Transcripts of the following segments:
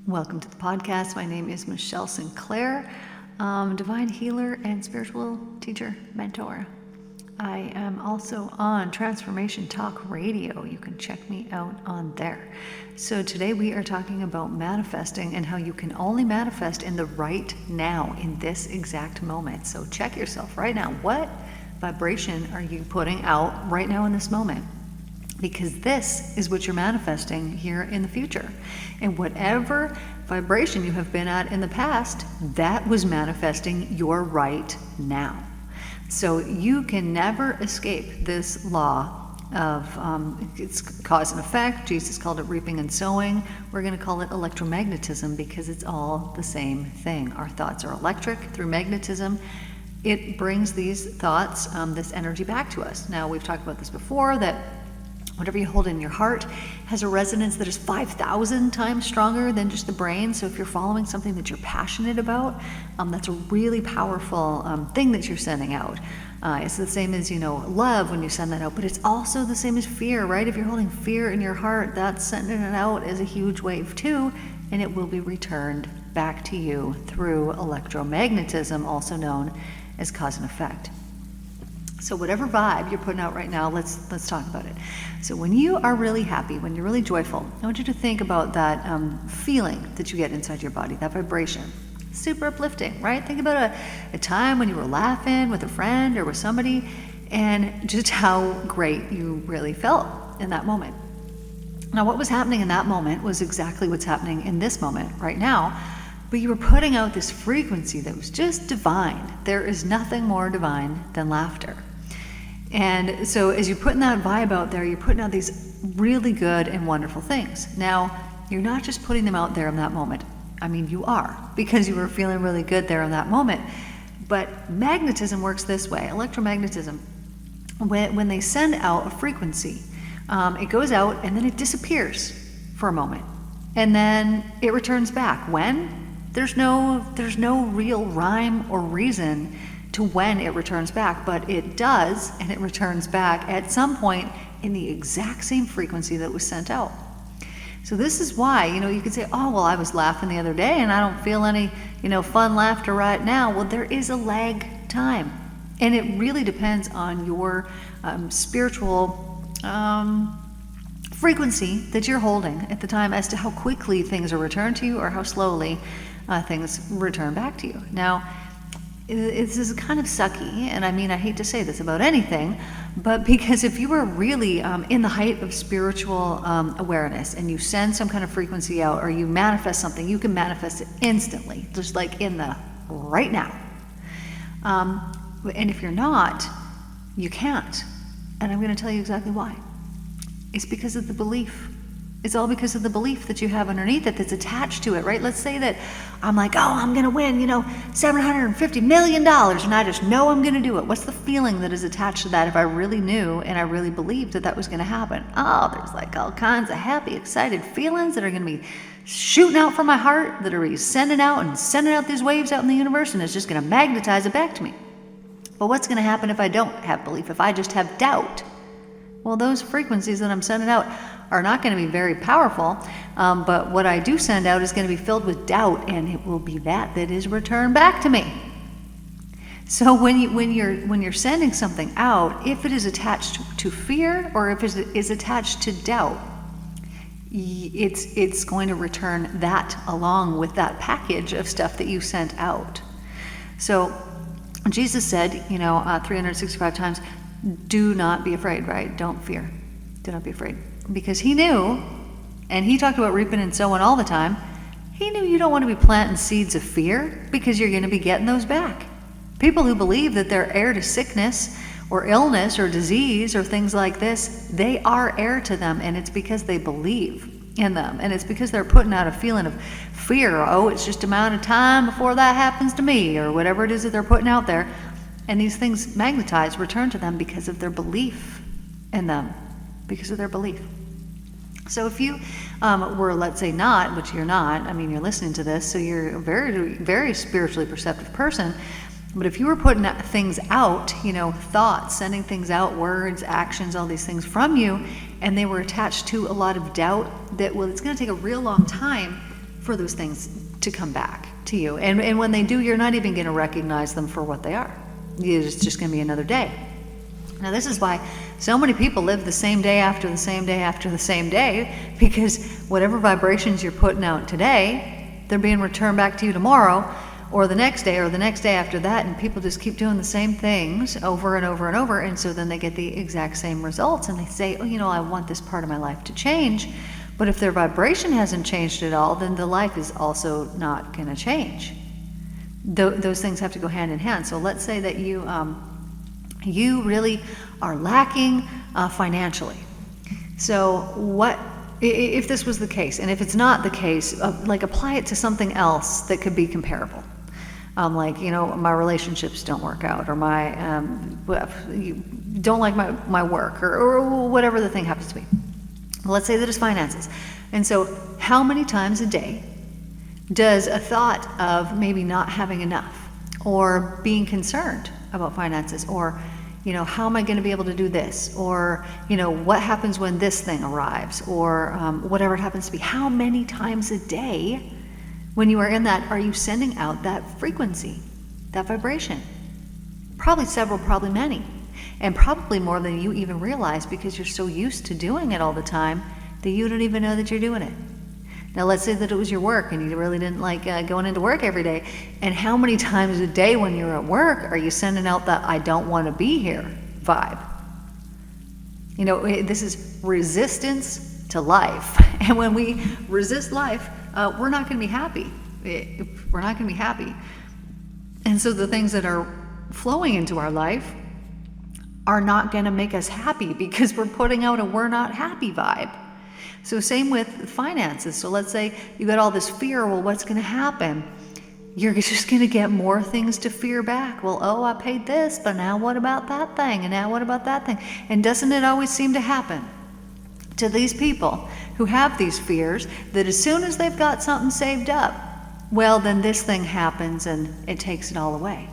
Welcome to the podcast. My name is Michelle Sinclair, divine healer and spiritual teacher, mentor. I am also on Transformation Talk Radio. You can check me out on there. So today we are talking about manifesting and how you can only manifest in the right now, in this exact moment. So check yourself right now. What vibration are you putting out right now in this moment? Because this is what you're manifesting here in the future. And whatever vibration you have been at in the past, that was manifesting your right now. So you can never escape this law of it's cause and effect. Jesus called it reaping and sowing. We're going to call it electromagnetism because it's all the same thing. Our thoughts are electric through magnetism. It brings these thoughts, this energy back to us. Now, we've talked about this before, that whatever you hold in your heart has a resonance that is 5,000 times stronger than just the brain. So if you're following something that you're passionate about, that's a really powerful thing that you're sending out. It's the same as, love when you send that out, but it's also the same as fear, right? If you're holding fear in your heart, that's sending it out as a huge wave too, and it will be returned back to you through electromagnetism, also known as cause and effect. So whatever vibe you're putting out right now, let's talk about it. So when you are really happy, when you're really joyful, I want you to think about that feeling that you get inside your body, that vibration. Super uplifting, right? Think about a time when you were laughing with a friend or with somebody and just how great you really felt in that moment. Now, what was happening in that moment was exactly what's happening in this moment right now, but you were putting out this frequency that was just divine. There is nothing more divine than laughter. And so as you're putting that vibe out there, you're putting out these really good and wonderful things. Now, you're not just putting them out there in that moment. I mean, you are, because you were feeling really good there in that moment. But magnetism works this way, electromagnetism. When they send out a frequency, it goes out and then it disappears for a moment. And then it returns back. When? There's no real rhyme or reason to when it returns back, but it does, and it returns back at some point in the exact same frequency that was sent out. So this is why, you could say, oh, well, I was laughing the other day and I don't feel any, fun laughter right now. Well, there is a lag time, and it really depends on your spiritual frequency that you're holding at the time as to how quickly things are returned to you or how slowly things return back to you. Now, this is kind of sucky, and I mean, I hate to say this about anything, but because if you are really in the height of spiritual awareness and you send some kind of frequency out or you manifest something, you can manifest it instantly, just like in the right now. And if you're not, you can't. And I'm going to tell you exactly why. It's because of the belief. It's all because of the belief that you have underneath it that's attached to it, right? Let's say that I'm like, oh, I'm going to win, $750 million, and I just know I'm going to do it. What's the feeling that is attached to that if I really knew and I really believed that was going to happen? Oh, there's like all kinds of happy, excited feelings that are going to be shooting out from my heart, that are sending out these waves out in the universe, and it's just going to magnetize it back to me. But what's going to happen if I don't have belief, if I just have doubt? Well, those frequencies that I'm sending out are not going to be very powerful, but what I do send out is going to be filled with doubt, and it will be that is returned back to me. So when you're sending something out, if it is attached to fear or if it is attached to doubt, it's going to return that along with that package of stuff that you sent out. So Jesus said, 365 times, do not be afraid, right? Don't fear. Do not be afraid. Because he knew, and he talked about reaping and sowing all the time, he knew you don't want to be planting seeds of fear because you're going to be getting those back. People who believe that they're heir to sickness or illness or disease or things like this, they are heir to them, and it's because they believe in them. And it's because they're putting out a feeling of fear. Oh, it's just a matter of time before that happens to me, or whatever it is that they're putting out there. And these things magnetize, return to them because of their belief in them, because of their belief. So if you were, let's say, not, which you're not, you're listening to this, so you're a very, very spiritually perceptive person, but if you were putting things out, thoughts, sending things out, words, actions, all these things from you, and they were attached to a lot of doubt, it's going to take a real long time for those things to come back to you. And when they do, you're not even going to recognize them for what they are. It's just going to be another day. Now, this is why so many people live the same day after the same day after the same day, because whatever vibrations you're putting out today, they're being returned back to you tomorrow, or the next day, or the next day after that, and people just keep doing the same things over and over and over, and so then they get the exact same results, and they say, oh, you know, I want this part of my life to change, but if their vibration hasn't changed at all, then the life is also not going to change. Those things have to go hand in hand. So let's say that you really are lacking financially. So what if this was the case, and if it's not the case, like apply it to something else that could be comparable. Like, you know, my relationships don't work out, or my you don't like my work, or whatever the thing happens to be. Let's say that it's finances. And so how many times a day does a thought of maybe not having enough, or being concerned about finances, or, you know, how am I going to be able to do this, or, you know, what happens when this thing arrives, or whatever it happens to be, how many times a day when you are in that are you sending out that frequency, that vibration? Probably several, probably many, and probably more than you even realize, because you're so used to doing it all the time that you don't even know that you're doing it. Now, let's say that it was your work and you really didn't like going into work every day. And how many times a day when you're at work are you sending out that I don't want to be here vibe? You know, this is resistance to life. And when we resist life, we're not going to be happy. We're not going to be happy. And so the things that are flowing into our life are not going to make us happy, because we're putting out a we're not happy vibe. So same with finances. So let's say you got all this fear, well, what's going to happen? You're just going to get more things to fear back. Well, oh, I paid this, but now what about that thing? And now what about that thing? And doesn't it always seem to happen to these people who have these fears, that as soon as they've got something saved up, well, then this thing happens and it takes it all away.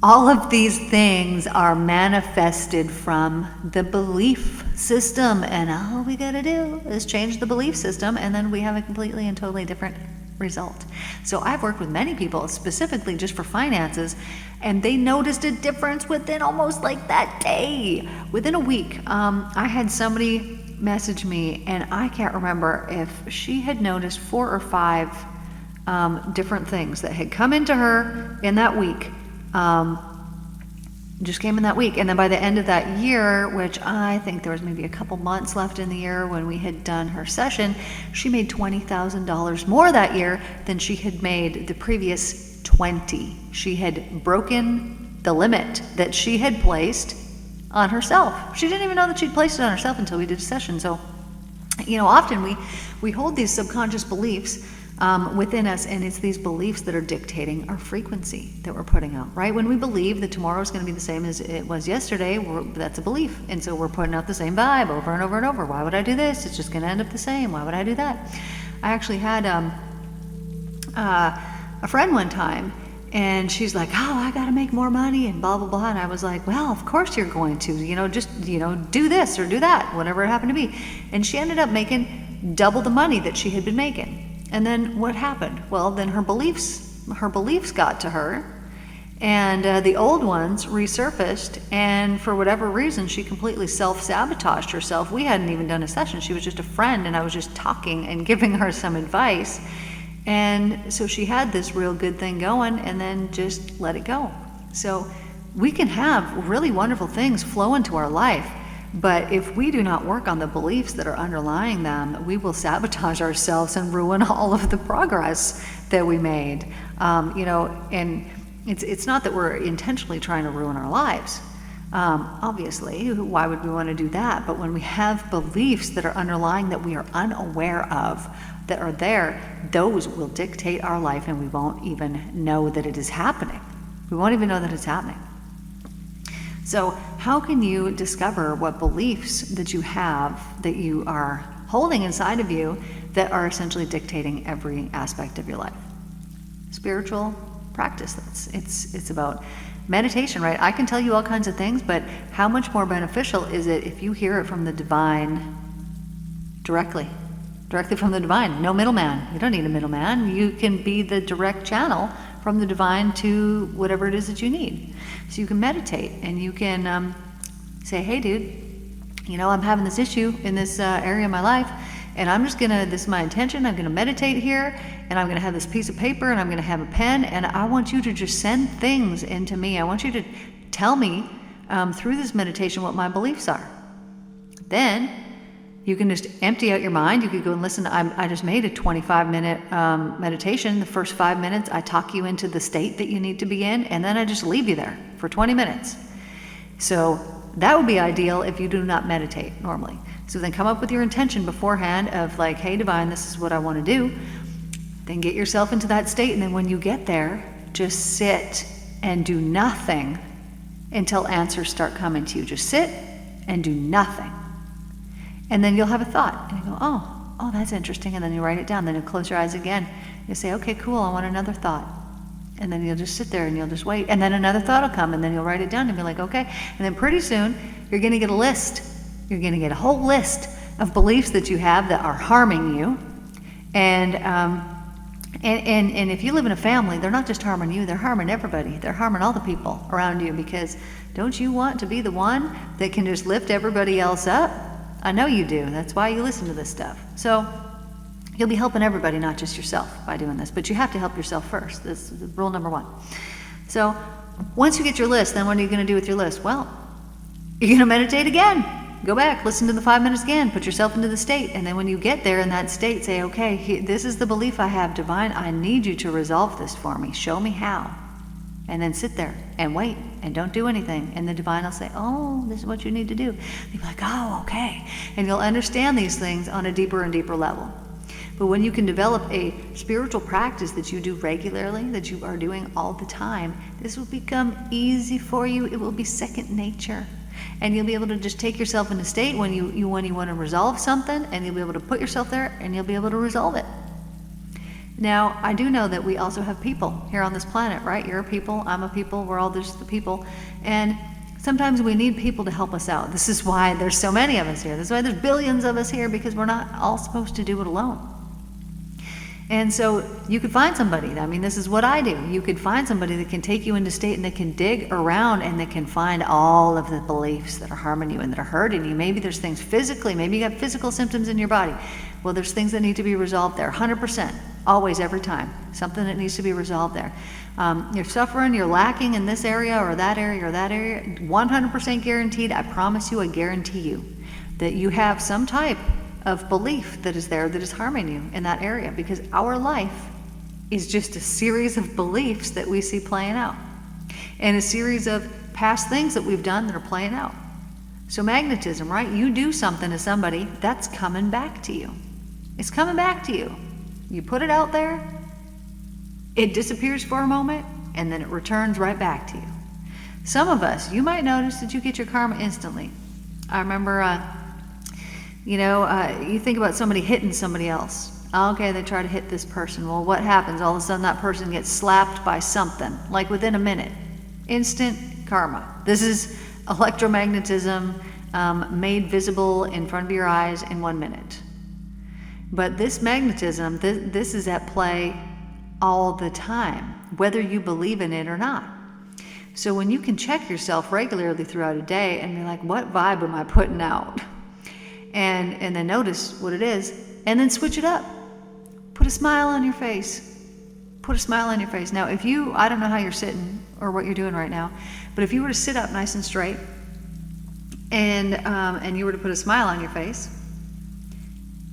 All of these things are manifested from the belief system, and all we got to do is change the belief system, and then we have a completely and totally different result. So I've worked with many people specifically just for finances, and they noticed a difference within almost like that day. Within a week, I had somebody message me, and I can't remember if she had noticed 4 or 5 different things that had come into her in that week. Just came in that week. And then by the end of that year, which I think there was maybe a couple months left in the year when we had done her session, she made $20,000 more that year than she had made the previous 20. She had broken the limit that she had placed on herself. She didn't even know that she'd placed it on herself until we did a session. So, you know, often we hold these subconscious beliefs within us, and it's these beliefs that are dictating our frequency that we're putting out, right? When we believe that tomorrow is going to be the same as it was yesterday, that's a belief, and so we're putting out the same vibe over and over and over. Why would I do this? It's just going to end up the same. Why would I do that? I actually had a friend one time, and she's like, oh, I got to make more money and blah, blah, blah. And I was like, well, of course you're going to, you know, just, you know, do this or do that, whatever it happened to be. And she ended up making double the money that she had been making. And then what happened? Well, then her beliefs got to her, and the old ones resurfaced, and for whatever reason, she completely self-sabotaged herself. We hadn't even done a session. She was just a friend, and I was just talking and giving her some advice. And so she had this real good thing going, and then just let it go. So we can have really wonderful things flow into our life, but if we do not work on the beliefs that are underlying them, we will sabotage ourselves and ruin all of the progress that we made. You know, and it's not that we're intentionally trying to ruin our lives. Obviously, why would we want to do that? But when we have beliefs that are underlying that we are unaware of, that are there, those will dictate our life, and we won't even know that it is happening. We won't even know that it's happening. So how can you discover what beliefs that you have, that you are holding inside of you, that are essentially dictating every aspect of your life? Spiritual practice. It's about meditation, right? I can tell you all kinds of things, but how much more beneficial is it if you hear it from the divine directly? directly from the divine. No middleman. You don't need a middleman. You can be the direct channel from the divine to whatever it is that you need. So you can meditate and you can say, hey dude, you know, I'm having this issue in this area of my life, and I'm just gonna, this is my intention, I'm gonna meditate here, and I'm gonna have this piece of paper, and I'm gonna have a pen, and I want you to just send things into me. I want you to tell me through this meditation what my beliefs are. Then you can just empty out your mind. You could go and listen. I just made a 25-minute meditation. The first 5 minutes, I talk you into the state that you need to be in, and then I just leave you there for 20 minutes. So that would be ideal if you do not meditate normally. So then come up with your intention beforehand of like, hey, divine, this is what I want to do. Then get yourself into that state, and then when you get there, just sit and do nothing until answers start coming to you. Just sit and do nothing. And then you'll have a thought, and you go, oh, that's interesting, and then you write it down. Then you close your eyes again. You say, okay, cool, I want another thought. And then you'll just sit there and you'll just wait. And then another thought will come, and then you'll write it down and be like, okay. And then pretty soon, you're gonna get a list. You're gonna get a whole list of beliefs that you have that are harming you. And if you live in a family, they're not just harming you, they're harming everybody. They're harming all the people around you, because don't you want to be the one that can just lift everybody else up? I know you do. That's why you listen to this stuff. So you'll be helping everybody, not just yourself, by doing this. But you have to help yourself first. This is rule number 1. So once you get your list, then what are you going to do with your list? Well, you're going to meditate again. Go back, listen to the 5 minutes again, put yourself into the state. And then when you get there in that state, say, okay, this is the belief I have, divine. I need you to resolve this for me. Show me how. And then sit there and wait and don't do anything. And the divine will say, oh, this is what you need to do. You'll be like, oh, okay. And you'll understand these things on a deeper and deeper level. But when you can develop a spiritual practice that you do regularly, that you are doing all the time, this will become easy for you. It will be second nature. And you'll be able to just take yourself in a state when you want to resolve something, and you'll be able to put yourself there and you'll be able to resolve it. Now, I do know that we also have people here on this planet, right? You're a people, I'm a people, we're all just the people. And sometimes we need people to help us out. This is why there's so many of us here. This is why there's billions of us here, because we're not all supposed to do it alone. And so you could find somebody. I mean, this is what I do. You could find somebody that can take you into state and that can dig around and that can find all of the beliefs that are harming you and that are hurting you. Maybe there's things physically, maybe you got physical symptoms in your body. Well, there's things that need to be resolved there, 100%, always, every time, something that needs to be resolved there. You're suffering, you're lacking in this area or that area or that area, 100% guaranteed, I promise you, I guarantee you, that you have some type of belief that is there that is harming you in that area, because our life is just a series of beliefs that we see playing out and a series of past things that we've done that are playing out. So magnetism, right? You do something to somebody, that's coming back to you. It's coming back to you. You put it out there, it disappears for a moment, and then it returns right back to you. Some of us, you might notice that you get your karma instantly. I remember, you think about somebody hitting somebody else. Okay, they try to hit this person. Well, what happens? All of a sudden that person gets slapped by something, like within a minute. Instant karma. This is electromagnetism made visible in front of your eyes in 1 minute. But this magnetism, this is at play all the time, whether you believe in it or not. So when you can check yourself regularly throughout a day and be like, what vibe am I putting out? And then notice what it is, and then switch it up. Put a smile on your face. Put a smile on your face. Now, if you, I don't know how you're sitting or what you're doing right now, but if you were to sit up nice and straight and you were to put a smile on your face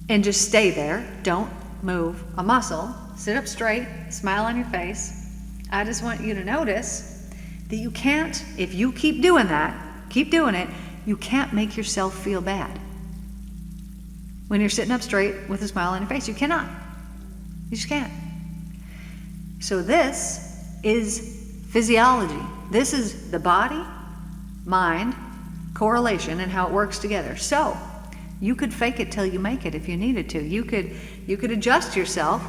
and just stay there, don't move a muscle, sit up straight, smile on your face, I just want you to notice that you can't, if you keep doing that, keep doing it, you can't make yourself feel bad. When you're sitting up straight with a smile on your face, you cannot. You just can't. So this is physiology. This is the body, mind, correlation, and how it works together. So you could fake it till you make it if you needed to. You could adjust yourself,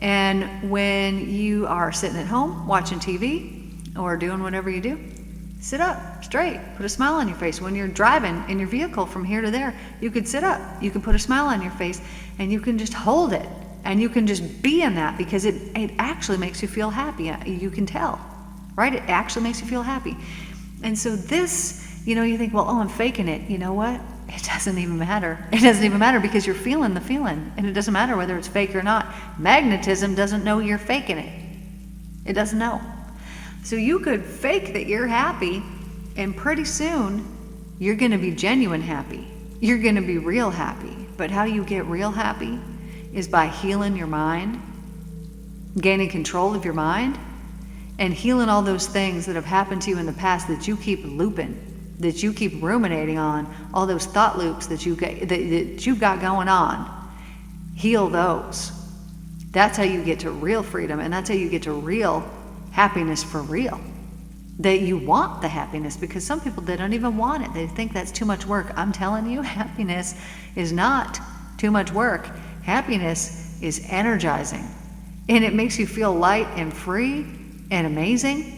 and when you are sitting at home watching TV or doing whatever you do, Sit up straight, put a smile on your face. When you're driving in your vehicle from here to there, you could sit up, you can put a smile on your face, and you can just hold it, and you can just be in that, because it actually makes you feel happy. You can tell, right? It actually makes you feel happy. And so this, you think, well, I'm faking it. You know what? It doesn't even matter. It doesn't even matter, because you're feeling the feeling, and it doesn't matter whether it's fake or not. Magnetism doesn't know you're faking it. It doesn't know. So you could fake that you're happy, and pretty soon you're going to be genuine happy. You're going to be real happy. But how you get real happy is by healing your mind, gaining control of your mind, and healing all those things that have happened to you in the past that you keep looping, that you keep ruminating on, all those thought loops that you've got going on. Heal those. That's how you get to real freedom, and that's how you get to real happiness for real. That you want the happiness, because some people, they don't even want it. They think that's too much work. I'm telling you, happiness is not too much work. Happiness is energizing, and it makes you feel light and free and amazing.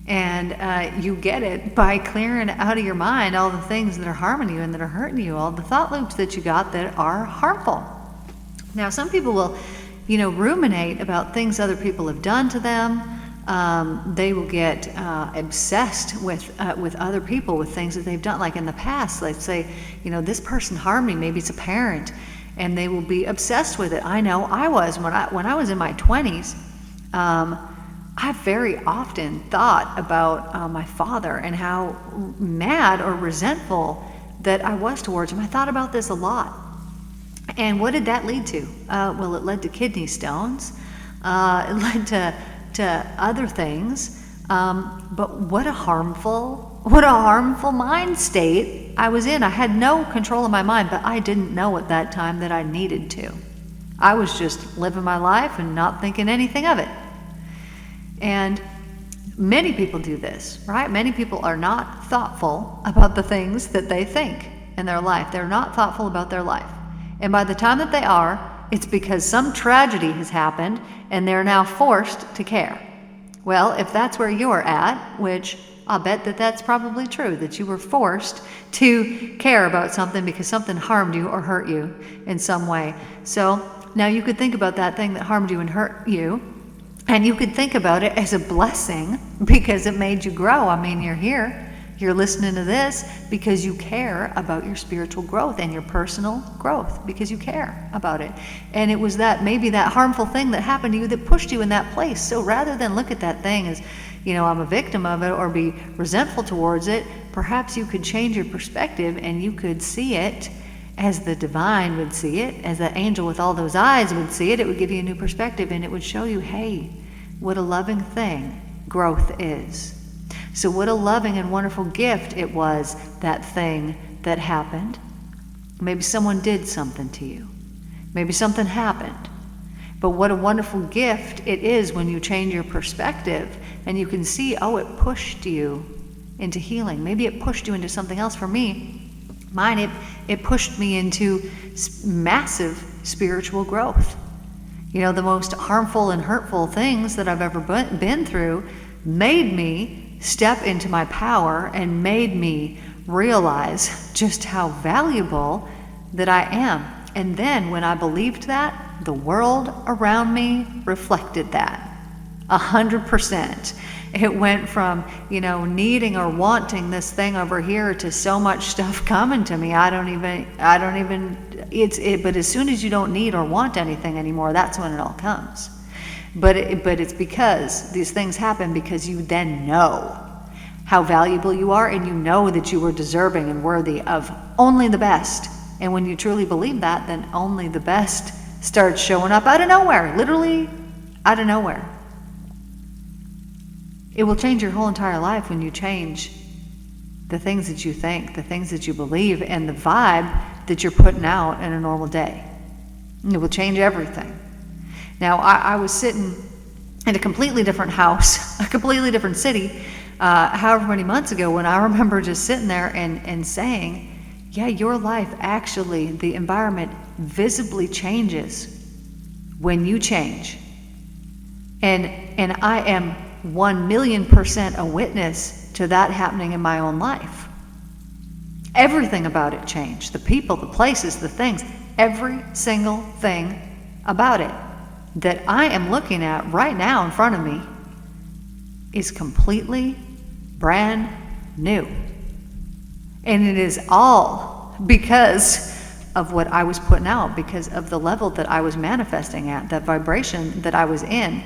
And you get it by clearing out of your mind all the things that are harming you and that are hurting you, all the thought loops that you got that are harmful. Now, some people will, ruminate about things other people have done to them. They will get obsessed with other people, with things that they've done. Like in the past, let's say, this person harmed me. Maybe it's a parent, and they will be obsessed with it. I know I was when I was in my 20s. I very often thought about my father and how mad or resentful that I was towards him. I thought about this a lot. And what did that lead to? Well, it led to kidney stones. It led to other things. But what a harmful mind state I was in. I had no control of my mind, but I didn't know at that time that I needed to. I was just living my life and not thinking anything of it. And many people do this, right? Many people are not thoughtful about the things that they think in their life. They're not thoughtful about their life. And by the time that they are, it's because some tragedy has happened and they're now forced to care. Well, if that's where you're at, which I'll bet that that's probably true, that you were forced to care about something because something harmed you or hurt you in some way. So now you could think about that thing that harmed you and hurt you, and you could think about it as a blessing because it made you grow. I mean, you're here. You're listening to this because you care about your spiritual growth and your personal growth, because you care about it. And it was maybe that harmful thing that happened to you that pushed you in that place. So rather than look at that thing as, I'm a victim of it or be resentful towards it, perhaps you could change your perspective and you could see it as the divine would see it, as the angel with all those eyes would see it. It would give you a new perspective, and it would show you, hey, what a loving thing growth is. So what a loving and wonderful gift it was, that thing that happened. Maybe someone did something to you. Maybe something happened. But what a wonderful gift it is when you change your perspective and you can see, oh, it pushed you into healing. Maybe it pushed you into something else. For me, mine, it pushed me into massive spiritual growth. The most harmful and hurtful things that I've ever been through made me step into my power and made me realize just how valuable that I am. And then when I believed that, the world around me reflected that 100%. It went from, needing or wanting this thing over here to so much stuff coming to me. But as soon as you don't need or want anything anymore, that's when it all comes. But it's because these things happen because you then know how valuable you are, and you know that you are deserving and worthy of only the best. And when you truly believe that, then only the best starts showing up out of nowhere, literally out of nowhere. It will change your whole entire life when you change the things that you think, the things that you believe, and the vibe that you're putting out in a normal day. It will change everything. Now, I was sitting in a completely different house, a completely different city, however many months ago, when I remember just sitting there and saying, yeah, your life actually, the environment visibly changes when you change. And I am 1,000,000% a witness to that happening in my own life. Everything about it changed. The people, the places, the things, every single thing about it that I am looking at right now in front of me is completely brand new. And it is all because of what I was putting out, because of the level that I was manifesting at, that vibration that I was in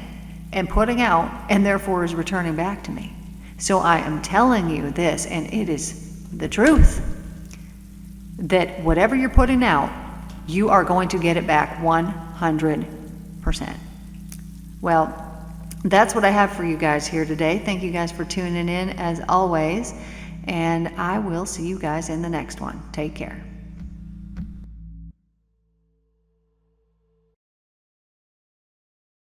and putting out, and therefore is returning back to me. So I am telling you this, and it is the truth, that whatever you're putting out, you are going to get it back 100%. Well, that's what I have for you guys here today. Thank you guys for tuning in as always, and I will see you guys in the next one. Take care.